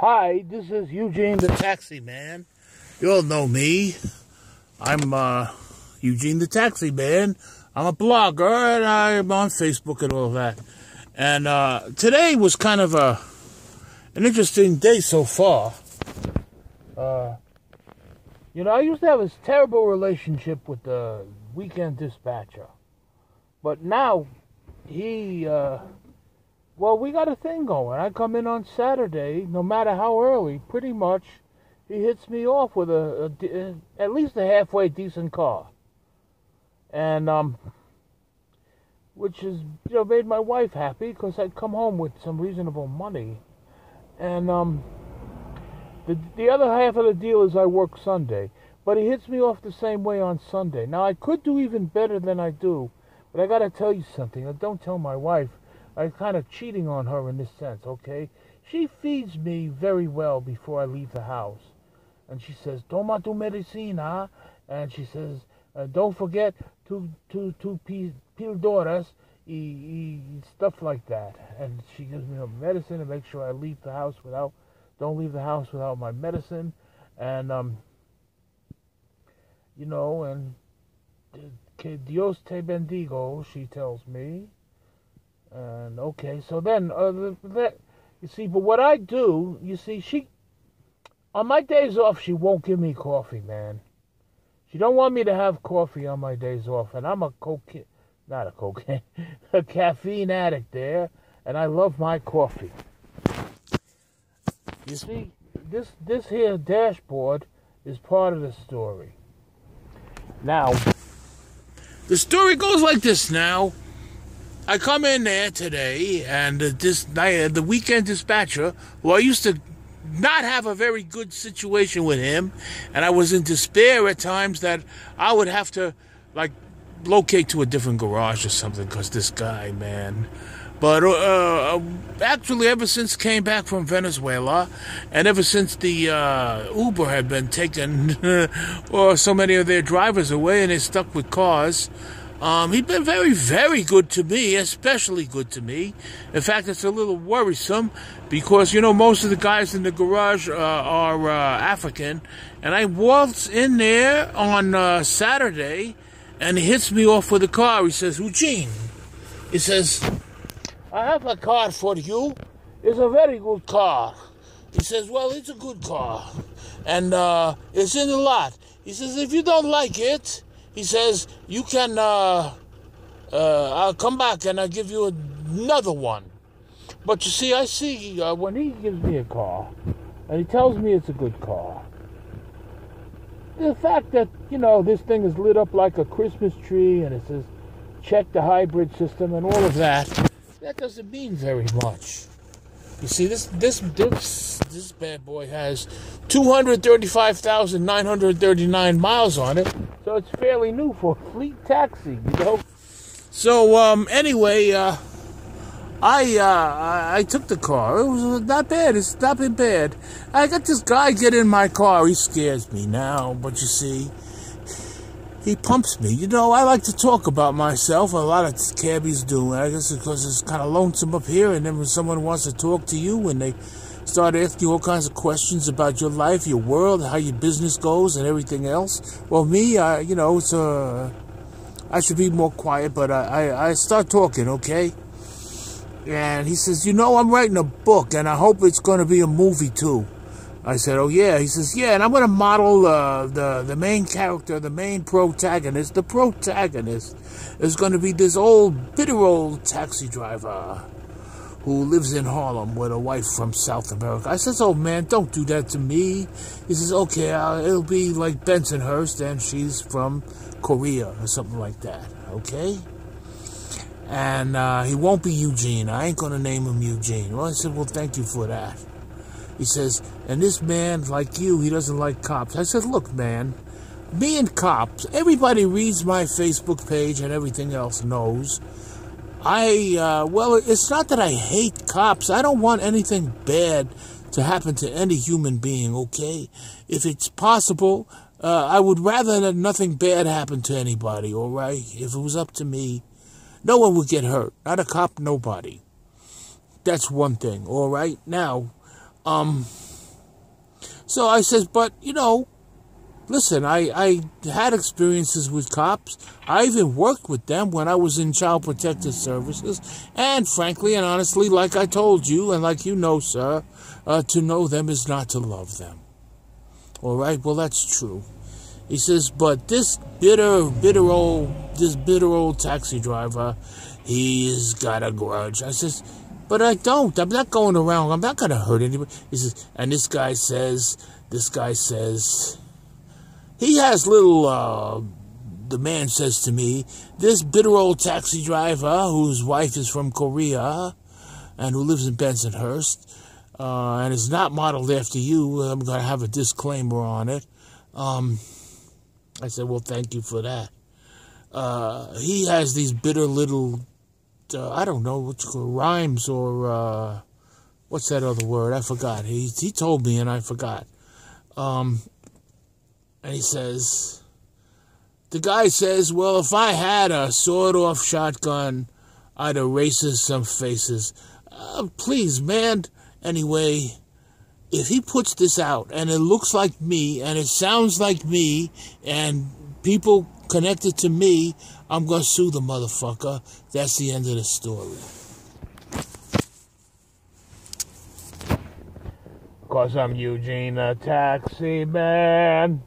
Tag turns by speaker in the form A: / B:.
A: Hi, this is Eugene the Taxi Man. You all know me. I'm Eugene the Taxi Man. I'm a blogger and I'm on Facebook and all of that. And today was kind of an interesting day so far. I used to have this terrible relationship with the weekend dispatcher. But now we got a thing going. I come in on Saturday, no matter how early, pretty much, he hits me off with at least a halfway decent car. And, which has, made my wife happy, because I'd come home with some reasonable money. And, the other half of the deal is I work Sunday. But he hits me off the same way on Sunday. Now, I could do even better than I do, but I got to tell you something. I don't tell my wife. I'm kind of cheating on her in this sense, okay? She feeds me very well before I leave the house. And she says, toma tu medicina. And she says, don't forget two píldoras, stuff like that. And she gives me her medicine to make sure I don't leave the house without my medicine. And, and que Dios te bendigo, she tells me. And okay, so then you see, but what I do, you see, on my days off, she won't give me coffee, man. She don't want me to have coffee on my days off, and I'm a caffeine addict there, and I love my coffee. You see, this here dashboard is part of the story. Now, the story goes like this now. I come in there today, and the weekend dispatcher, who I used to not have a very good situation with him, and I was in despair at times that I would have to, locate to a different garage or something, because this guy, man. But actually, ever since came back from Venezuela, and ever since the Uber had been taken, or so many of their drivers away, and they're stuck with cars, he'd been very, very good to me, especially good to me. In fact, it's a little worrisome because, most of the guys in the garage are African. And I waltz in there on Saturday, and he hits me off with a car. He says, Eugene, he says, I have a car for you. It's a very good car. He says, well, it's a good car. And it's in the lot. He says, if you don't like it, he says, you can, I'll come back and I'll give you another one. But you see, I see when he gives me a car, and he tells me it's a good car, the fact that, this thing is lit up like a Christmas tree, and it says, check the hybrid system and all of that, that doesn't mean very much. You see, this bad boy has 235,939 miles on it, so it's fairly new for a fleet taxi, So anyway, I took the car. It was not bad. It's not been bad. I got this guy get in my car. He scares me now, but you see, he pumps me. I like to talk about myself. A lot of cabbies do. I guess because it's kind of lonesome up here, and then when someone wants to talk to you, and they start asking you all kinds of questions about your life, your world, how your business goes, and everything else. Well, me, I should be more quiet, but I start talking, okay? And he says, I'm writing a book, and I hope it's going to be a movie, too. I said, oh, yeah. He says, yeah, and I'm going to model the main character, the main protagonist. The protagonist is going to be this bitter old taxi driver who lives in Harlem with a wife from South America. I says, oh, man, don't do that to me. He says, okay, it'll be like Bensonhurst, and she's from Korea or something like that, okay? And he won't be Eugene. I ain't going to name him Eugene. Well, I said, well, thank you for that. He says, and this man, like you, he doesn't like cops. I said, look, man, me and cops, everybody reads my Facebook page and everything else knows. It's not that I hate cops. I don't want anything bad to happen to any human being, okay? If it's possible, I would rather that nothing bad happen to anybody, all right? If it was up to me, no one would get hurt. Not a cop, nobody. That's one thing, all right? Now, So I says, but, listen, I had experiences with cops. I even worked with them when I was in Child Protective Services. And frankly and honestly, like I told you, and like you know, sir, to know them is not to love them. All right? Well, that's true. He says, but this bitter old taxi driver, he's got a grudge. I says, but I don't. I'm not going around. I'm not going to hurt anybody. He says, and this guy says, he has little, the man says to me, this bitter old taxi driver whose wife is from Korea and who lives in Bensonhurst and is not modeled after you. I'm going to have a disclaimer on it. I said, well, thank you for that. He has these bitter little, I don't know what you call rhymes or what's that other word? I forgot. He told me and I forgot. And he says, the guy says, well, if I had a sawed-off shotgun, I'd erase some faces. Please, man. Anyway, if he puts this out and it looks like me and it sounds like me and people connected to me, I'm going to sue the motherfucker. That's the end of the story. 'Cause I'm Eugene, a taxi man.